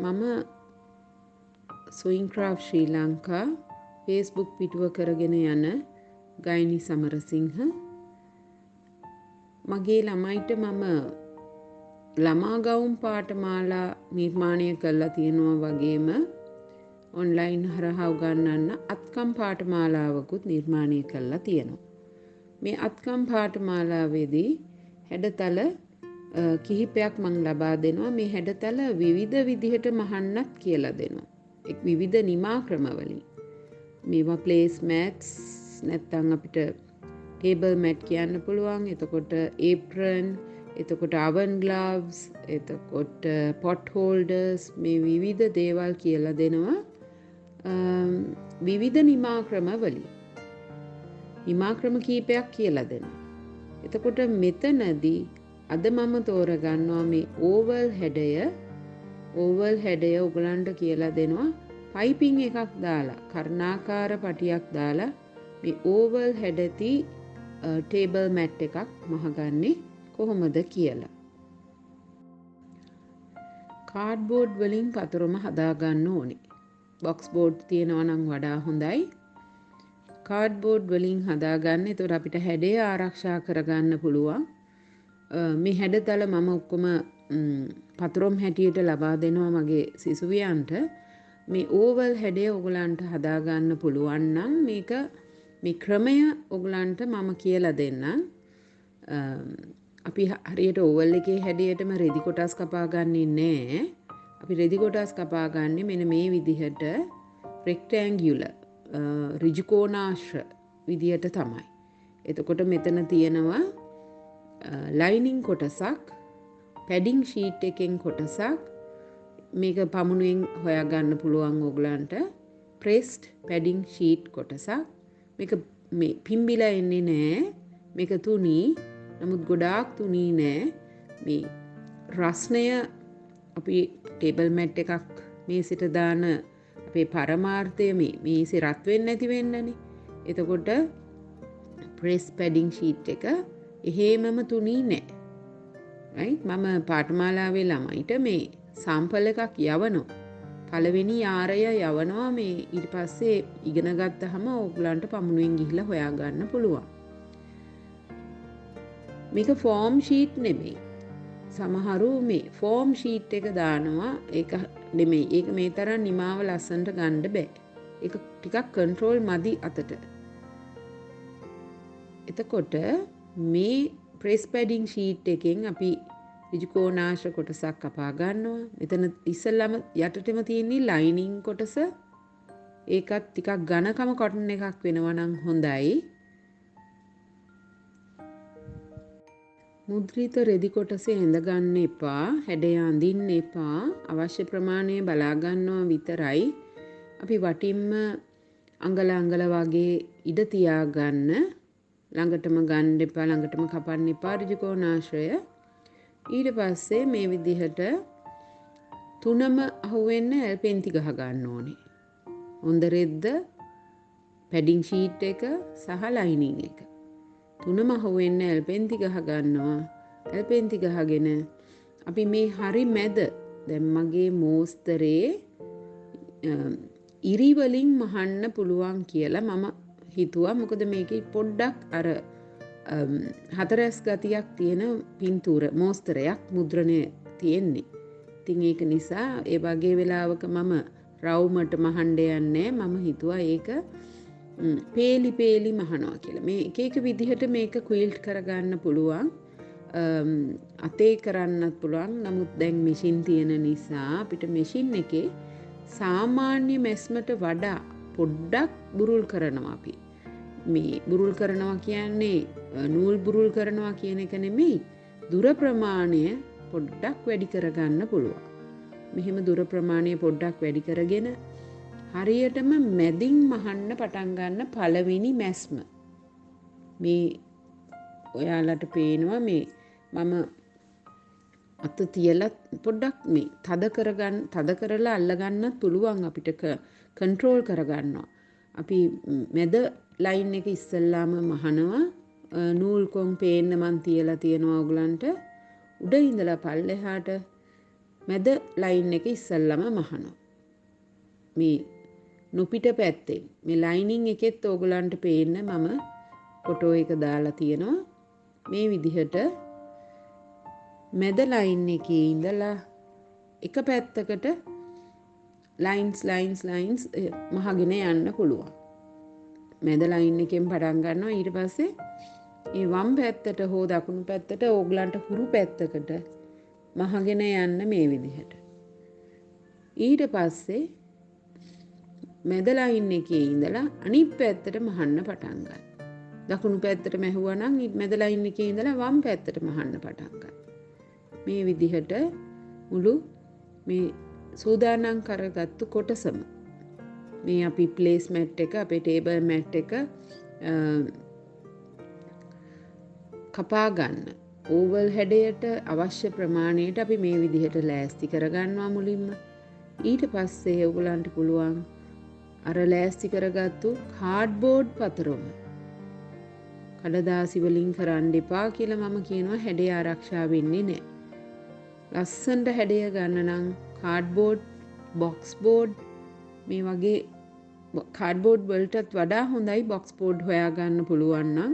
මම sewing craft ශ්‍රී Lanka Facebook පිටුව කරගෙන යන ගයනි සමරසිංහ. මගේ ළමයිට මම ළමා ගවුම් පාඨමාලා නිර්මාණය කරලා තියෙනවා වගේම ඔන්ලයින් හරහා උගන්වන්න අත්කම් පාඨමාලාවකුත් නිර්මාණය කරලා තියෙනවා. මේ අත්කම් පාඨමාලාවේදී හැඩතල කිහිපයක් මම ලබා දෙනවා. මේ හැඩතල විවිධ විදිහට මහන්නත් කියලා දෙනවා. එක් විවිධ නිමා ක්‍රමවලින්. මේවා ප්ලේස් මැට්ස් නැත්නම් අපිට ටේබල් මැට් කියන්න පුළුවන්. එතකොට ඒප්‍රන්, එතකොට oven gloves, එතකොට pot holders, මේ විවිධ දේවල් කියලා දෙනවා. විවිධ නිමා ක්‍රමවලින්. නිමා ක්‍රම කීපයක් කියලා දෙනවා. එතකොට මෙතනදී අද මම තෝරගන්නවා මේ ඕවල් හැඩය ඔයගලන්ට කියලා දෙනවා. පයිපින් එකක් දාලා, කර්ණාකාර පටියක් දාලා මේ ඕවල් හැඩති ටේබල් මැට් එකක් මහගන්නේ කොහොමද කියලා. කාඩ්බෝඩ් වලින් පතරම හදාගන්න ඕනේ. බොක්ස් බෝඩ් තියෙනවා නම් වඩා හොඳයි. කාඩ්බෝඩ් වලින් හදාගන්න. ඒතකොට අපිට හැඩය ආරක්ෂා කරගන්න පුළුවන්. මේ හැඩතල මම ඔක්කොම පතරොම් හැටියට ලබා දෙනවා මගේ සිසුවියන්ට. මේ ඕවල් හැඩය ඔයගලන්ට හදාගන්න පුළුවන් නම් මේ ක්‍රමය ඔයගලන්ට මම කියලා දෙන්නම්. අපි හරියට ඕවල් එකේ හැඩයටම රෙදි කොටස් කපා ගන්නෙ නෑ. අපි රෙදි කොටස් කපා ගන්නෙ මෙන්න මේ විදිහට රෙක්ටැන්ගියුලර් ඍජුකෝණාශ්‍ර විදිහට තමයි. එතකොට මෙතන තියෙනවා ලයිනින් කොටසක්, පැඩිං ෂීට් එකෙන් කොටසක්. මේක පමුණුවෙන් හොයාගන්න පුළුවන් ඕගලන්ට. ප්‍රෙස්ඩ් පැඩිං ෂීට් කොටසක්. මේක මේ පිම්බිලා එන්නේ නෑ. මේක තුනී. නමුත් ගොඩාක් තුනී නෑ. මේ රස්නය අපි ටේබල් මැට් එකක් මේසෙට දාන අපේ පරමාර්ථය මේසෙ රත් වෙන්නේ නැති වෙන්නනේ. එතකොට ප්‍රෙස් පැඩිං ෂීට් එක එහෙමම තුනී නෑ. රයිට්? මම පාඨමාලාවේ ළමයිට මේ සාම්පල් එකක් යවනවා. පළවෙනි යාරය යවනවා. මේ ඊට පස්සේ ඉගෙන ගත්තාම ඕගලන්ට පමුණුවෙන් ගිහිල්ලා හොයාගන්න පුළුවන්. මේක ෆෝම් ෂීට් නෙමෙයි. සමහරු මේ ෆෝම් ෂීට් එක දානවා. ඒක නෙමෙයි. ඒක මේ තරම් නිමාව ලස්සනට ගන්න බෑ. ඒක ටිකක් කන්ට්‍රෝල් මදි අතට. එතකොට මේ ප්‍රෙස් පැඩිං ෂීට් එකෙන් අපි ඍජුකෝණාශ්‍ර කොටසක් කපා ගන්නවා. මෙතන ඉස්සෙල්ලාම යටටම තියෙන්නේ ලයිනින් කොටස. ඒකත් ටිකක් ඝනකම කොටන් එකක් වෙනවා නම් හොඳයි. මුද්‍රිත රෙදි කොටසේ ඇඳ ගන්න එපා. හැඩය අඳින්න එපා. අවශ්‍ය ප්‍රමාණය බලා ගන්නවා විතරයි. අපි වටින්ම අඟල වගේ ඉඩ තියා ගන්න. ළඟටම ගන්න එපා, ළඟටම කපන්න එපා ඍජුකෝණාශ්‍රය. ඊට පස්සේ මේ විදිහට තුනම අහුවෙන්න ඇල්පෙන්ති ගහ ගන්න ඕනේ. හොඳ රෙද්ද, පැඩිං ෂීට් එක සහ ලයිනින් එක. තුනම අහුවෙන්න ඇල්පෙන්ති ගහ ගන්නවා. ඇල්පෙන්ති ගහගෙන අපි මේ හරි මැද දැන් මගේ මෝස්තරේ ඉරි වලින් මහන්න පුළුවන් කියලා මම හිතුවා. මොකද මේකේ පොඩ්ඩක් අර හතරැස් ගතියක් තියෙන පින්තූර මෝස්තරයක් මුද්‍රණය තියෙන්නේ. ඉතින් ඒක නිසා ඒ වගේ වෙලාවක මම රවුමට මහන්න යන්නේ. මම හිතුවා ඒක පේලි මහනවා කියලා. මේ එක විදිහට මේක ක්විල්ට් කරගන්න පුළුවන්. අතේ කරන්නත් පුළුවන්. නමුත් දැන් මැෂින් තියෙන නිසා අපිට මැෂින් එකේ සාමාන්‍ය මැස්මට වඩා පොඩ්ඩක් බුරුල් කරනවා අපි. මේ බුරුල් කරනවා කියන්නේ නූල් බුරුල් කරනවා කියන එක නෙමෙයි. දුර ප්‍රමාණය පොඩ්ඩක් වැඩි කරගන්න පුළුවන්. මෙහෙම දුර ප්‍රමාණය පොඩ්ඩක් වැඩි කරගෙන හරියටම මැදින් මහන්න පටන් ගන්න පළවෙනි මැස්ම. මේ ඔයාලට පේනවා මේ මම අත තියලා පොඩ්ඩක් මේ තද කරලා අල්ලගන්නත් පුළුවන් අපිට කන්ට්‍රෝල් කරගන්නවා. අපි මැද ලයින් එක ඉස්සෙල්ලාම මහනවා. නූල් කොන් පේන්න මන් තියලා තියෙනවා ඔයගලන්ට. උඩ ඉඳලා පල්ලෙහාට මැද ලයින් එක ඉස්සල්ලාම මහනවා. මේ නොපිට පැත්තෙන් මේ ලයිනින් එකෙත් ඕගලන්ට පේන්න මම ෆොටෝ එක දාලා තියෙනවා. මේ විදිහට මැද ලයින් එකේ ඉඳලා එක පැත්තකට ලයින්ස් මහගෙන යන්න පුළුවන්. මැද ලයින් එකෙන් පටන් ගන්නවා. ඊට පස්සේ ඒ වම් පැත්තට හෝ දකුණු පැත්තට ඕගලන්ට හුරු පැත්තකට මහගෙන යන්න මේ විදිහට. ඊට පස්සේ මැද ලයින් එකේ ඉඳලා අනිත් පැත්තට මහන්න පටන් ගන්න. දකුණු පැත්තට මැහුවා නම් මැද ලයින් එකේ ඉඳලා වම් පැත්තට මහන්න පටන් ගන්න. මේ විදිහට මුළු මේ සූදානම් කරගත්තු කොටසම මේ අපි ප්ලේස් මැට් එක අපේ ටේබල් මැට් එක කපා ගන්න. ඕවල් හැඩයට අවශ්‍ය ප්‍රමාණයට අපි මේ විදිහට ලෑස්ති කරගන්නවා මුලින්ම. ඊට පස්සේ ඔයගලන්ට පුළුවන් අර ලෑස්ති කරගත්තු කාඩ්බෝඩ් පතරොම කඩදාසි වලින් කරන්න එපා කියලා මම කියනවා. හැඩය ආරක්ෂා වෙන්නේ නැහැ. ලස්සනට හැඩය ගන්න නම් කාඩ්බෝඩ්, බොක්ස් බෝඩ් මේ වගේ කාඩ්බෝඩ් වලටත් වඩා හොඳයි බොක්ස් බෝඩ් හොයාගන්න පුළුවන් නම්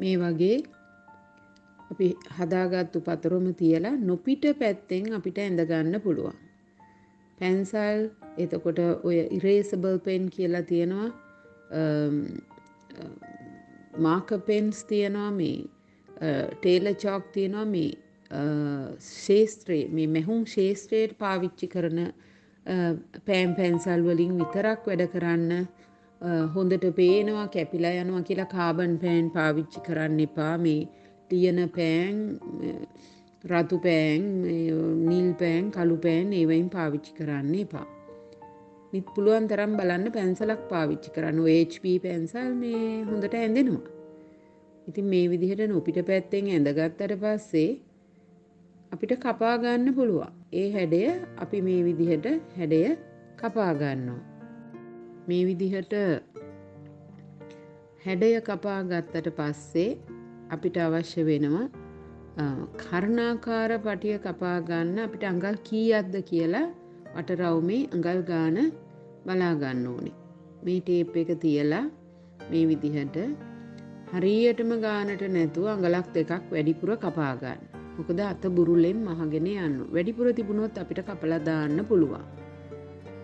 මේ වගේ අපි හදාගත්තු පතරොම තියලා නොපිට පැත්තෙන් අපිට ඇඳ ගන්න පුළුවන්. පැන්සල් එතකොට ඔය ඉරේසබල් පෙන් කියලා තියෙනවා, මාකර් පෙන්ස් තියෙනවා, මේ ටේලර් චොක් තියෙනවා. මේ ශේස්ත්‍රයේ මේ මෙහුම් ශේස්ත්‍රයට පාවිච්චි කරන පෑන් පැන්සල් වලින් විතරක් වැඩ කරන්න. හොඳට පේනවා කැපිලා යනවා කියලා කාබන් පෑන් පාවිච්චි කරන්න එපා. මේ ලියන පෑන්, රතු පෑන්, නිල් පෑන්, කළු පෑන් ඒවයින් පාවිච්චි කරන්න එපා. නිත් පුළුවන් තරම් බලන්න පැන්සලක් පාවිච්චි කරන්න. ඔය HP පැන්සල් මේ හොඳට ඇඳෙනවා. ඉතින් මේ විදිහට නොපිට පැත්තෙන් ඇඳගත්තට පස්සේ අපිට කපා ගන්න පුළුවන්. ඒ හැඩය අපි මේ විදිහට හැඩය කපා ගන්නවා. මේ විදිහට හැඩය කපා ගත්තට පස්සේ අපිට අවශ්‍ය වෙනවා කර්ණාකාර පටිය කපා ගන්න. අපිට අඟල් කීයක්ද කියලා වටරවුමේ අඟල් ගාන බලා ගන්න ඕනේ. මේ ටේප් එක තියලා මේ විදිහට හරියටම ගානට නැතුව අඟලක් දෙකක් වැඩිපුර කපා ගන්න. මොකද අත බුරුලෙන් මහගෙන යන්න. වැඩිපුර තිබුණොත් අපිට කපලා දාන්න පුළුවන්.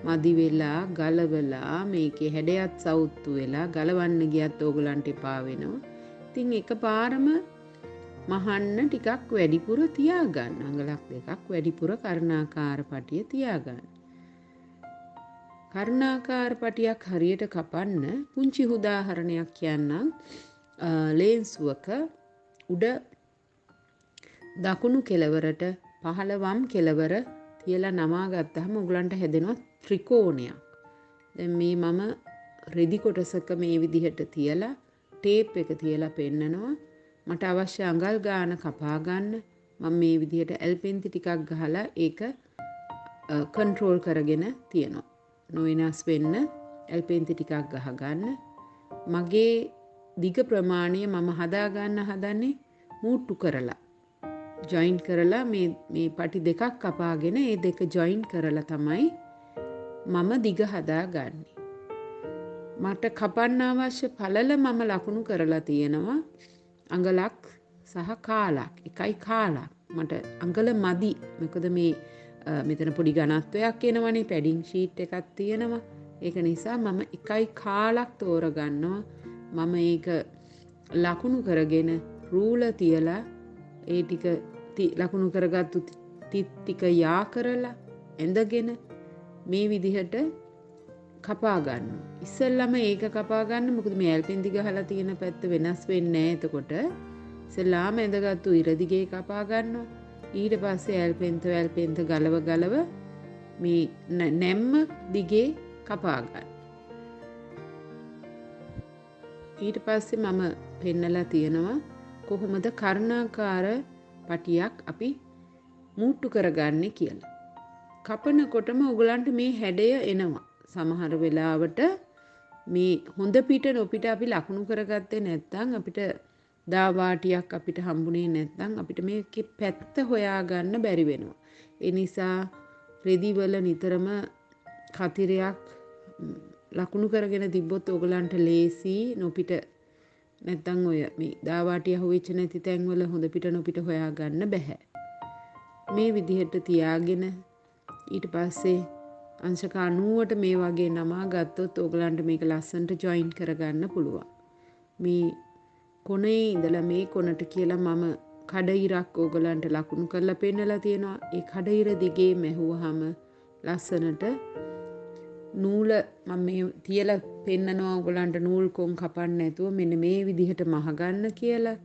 මදි වෙලා ගලවලා මේකේ හැඩයත් සවුත්තු වෙලා ගලවන්න ගියත් ඕගලන්ට එපා වෙනවා. ඉතින් එකපාරම මහන්න ටිකක් වැඩිපුර තියාගන්න. අඟලක් දෙකක් වැඩිපුර කර්ණාකාර පටිය තියාගන්න. කර්ණාකාර පටියක් හරියට කපන්න පුංචි උදාහරණයක් කියන්නම්. ලේන්සුවක උඩ දකුණු කෙළවරට පහළ වම් කෙළවර තියලා නමා ගත්තාම ඔයගලන්ට හැදෙනවා ත්‍රිකෝණයක්. දැන් මේ මම රෙදි කොටසක මේ විදිහට තියලා ටේප් එක තියලා පෙන්නනවා. මට අවශ්‍ය අඟල් ගාන කපා ගන්න. මම මේ විදිහට ඇල්පෙන්ති ටිකක් ගහලා ඒක කන්ට්‍රෝල් කරගෙන තියනවා. නොවෙනස් වෙන්න ඇල්පෙන්ති ටිකක් ගහ ගන්න. මගේ දිග ප්‍රමාණය මම හදා ගන්න හදන්නේ මූට්ටු කරලා. ජොයින් කරලා මේ පටි දෙකක් කපාගෙන ඒ දෙක ජොයින් කරලා තමයි මම දිග හදා ගන්නේ. මට කපන්න අවශ්‍ය පළල මම ලකුණු කරලා තියෙනවා. අඟලක් සහ කාලක්. එකයි කාලක්. මට අඟල මදි. මොකද මේ මෙතන පොඩි ඝනත්වයක් එනවනේ. පැඩින් ෂීට් එකක් තියෙනවා. ඒක නිසා මම එකයි කාලක් තෝරගන්නවා. මම ඒක ලකුණු කරගෙන රූල තියලා ඒ ටික ලකුණු කරගත්තු ටික යා කරලා ඇඳගෙන මේ විදිහට කපා ගන්නවා. ඉස්සෙල්ලම ඒක කපා ගන්න. මොකද මේ ඇල්පෙන්ති ගහලා තියෙන පැත්ත වෙනස් වෙන්නේ නැහැ. එතකොට ඉස්සෙල්ලාම ඇඳගත්තු ඉර දිගේ කපා ගන්නවා. ඊට පස්සේ ඇල්පෙන්ත ගලව මේ නැම්ම දිගේ කපා ගන්න. ඊට පස්සේ මම පෙන්නලා තියෙනවා කොහොමද කර්ණාකාර පටියක් අපි මූට්ටු කරගන්නේ කියලා. කපනකොටම ඔයගලන්ට මේ හැඩය එනවා. සමහර වෙලාවට මේ හොඳ පිට නොපිට අපි ලකුණු කරගත්තේ නැත්නම් අපිට දාවාටියක් අපිට හම්බුනේ නැත්නම් අපිට මේකේ පැත්ත හොයාගන්න බැරි වෙනවා. ඒ නිසා රෙදිවල නිතරම කතිරයක් ලකුණු කරගෙන තිබ්බොත් ඕගලන්ට ලේසි නොපිට නැත්නම් ඔය මේ දාවාටිය හුවෙච්ච නැති තැන්වල හොඳ පිට නොපිට හොයාගන්න බෑ. මේ විදිහට තියාගෙන ඊට පස්සේ අංශක 90ට මේ වගේ නමා ගත්තොත් ඕගලන්ට මේක ලස්සනට ජොයින් කරගන්න පුළුවන්. මේ කොනේ ඉඳලා මේ කොනට කියලා මම කඩිරක් ඕගලන්ට ලකුණු කරලා පෙන්නලා තියෙනවා. ඒ කඩිර දිගේ මැහුවාම ලස්සනට නූල මම මේ තියලා පෙන්නනවා ඕගලන්ට නූල් කොන් කපන්න නැතුව මෙන්න මේ විදිහට මහගන්න කියලා.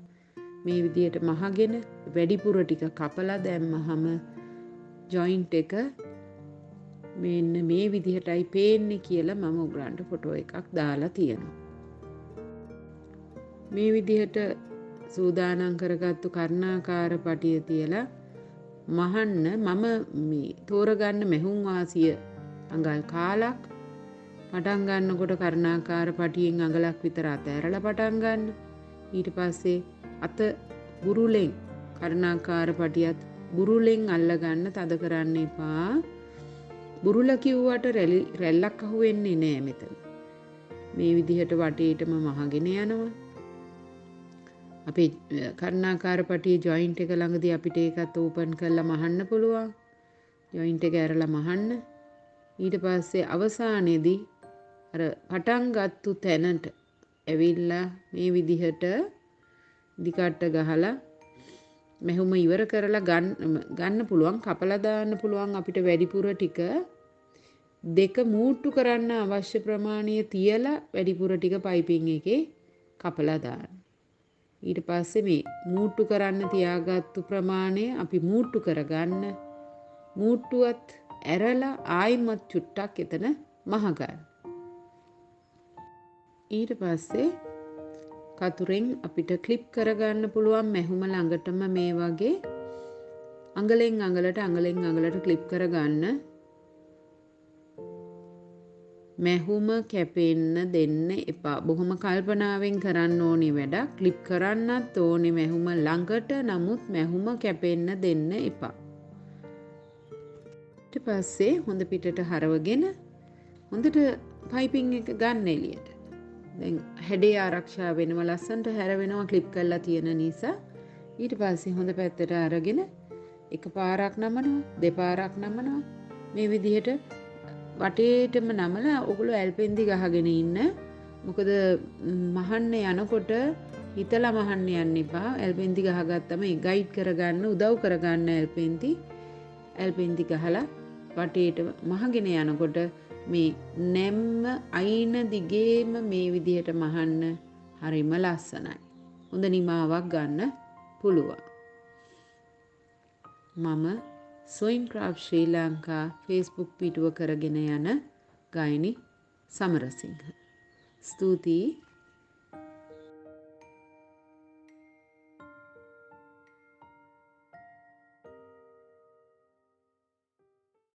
මේ විදිහට මහගෙන වැඩිපුර ටික කපලා දැම්මහම ජොයින්ට් එක මෙන්න මේ විදිහටයි පේන්නේ කියලා මම ඔයගලන්ට ෆොටෝ එකක් දාලා තියෙනවා. මේ විදිහට සූදානම් කරගත්තු කර්ණාකාර පටිය තියලා මහන්න මම මේ තෝරගන්න මෙහුම් වාසිය අඟල් කාලක් පටන් ගන්නකොට කර්ණාකාර පටියෙන් අඟලක් විතර අතෑරලා පටන් ගන්න. ඊට පස්සේ අත බුරුලෙන් කර්ණාකාර පටියත් බුරුලෙන් අල්ලගන්න තද කරන්න එපා. බුරුල කිව්වට රැල්ලක් අහුවෙන්නේ නෑ මෙතන. මේ විදිහට වටේටම මහගෙන යනවා. අපේ කර්ණාකාර පටියේ ජොයින්ට් එක ළඟදී අපිට ඒකත් ඕපන් කරලා මහන්න පුළුවන්. ජොයින්ට් එක ඇරලා මහන්න. ඊට පස්සේ අවසානයේදී අර පටන් ගත්තු තැනට ඇවිල්ලා මේ විදිහට දිකට්ට ගහලා මෙහුම ඉවර කරලා ගන්න පුළුවන්, කපලා දාන්න පුළුවන්. අපිට වැඩිපුර ටික දෙක මූට්ටු කරන්න අවශ්‍ය ප්‍රමාණය තියලා වැඩිපුර ටික පයිපින් එකේ කපලා දාන්න. ඊට පස්සේ මේ මූට්ටු කරන්න තියාගත්තු ප්‍රමාණය අපි මූට්ටු කරගන්න. මූට්ටුවත් ඇරලා ආයිමත් චුට්ටක් එතන මහගන්න. ඊට පස්සේ කතුරෙන් අපිට ක්ලිප් කරගන්න පුළුවන් මෙහුම ළඟටම මේ වගේ අඟලෙන් අඟලට ක්ලිප් කරගන්න. මෙහුම කැපෙන්න දෙන්න එපා. බොහොම කල්පනාවෙන් කරන්න ඕනේ වැඩක්. ක්ලිප් කරන්නත් ඕනේ මෙහුම ළඟට, නමුත් මෙහුම කැපෙන්න දෙන්න එපා. ඊට පස්සේ හොඳ පිටට හරවගෙන හොඳට පයිපින් එක ගන්න එළියට. දැන් හැඩේ ආරක්ෂා වෙනව ලස්සනට හැරවෙනවා ක්ලිප් කරලා තියෙන නිසා. ඊට පස්සේ හොඳ පැත්තට අරගෙන එක පාරක් නමනවා, දෙපාරක් නමනවා. මේ විදිහට වටේටම නමලා ඔගොල්ලෝ ඇල්පෙන්දි ගහගෙන ඉන්න. මොකද මහන්න යනකොට හිතලා මහන්න යන්න එපා. ඇල්පෙන්දි ගහගත්තම ඒ ගයිඩ් කරගන්න උදව් කරගන්න ඇල්පෙන්දි ගහලා වටේට මහගෙන යනකොට මේ නැම්ම අයින දිගේම මේ විදිහට මහන්න හරිම ලස්සනයි. හොඳ නිමාවක් ගන්න පුළුවන්. මම සොයින් ක්‍රාෆ්ට් ශ්‍රී ලංකා Facebook පිටුව කරගෙන යන ගායනි සමරසිංහ. ස්තුතියි.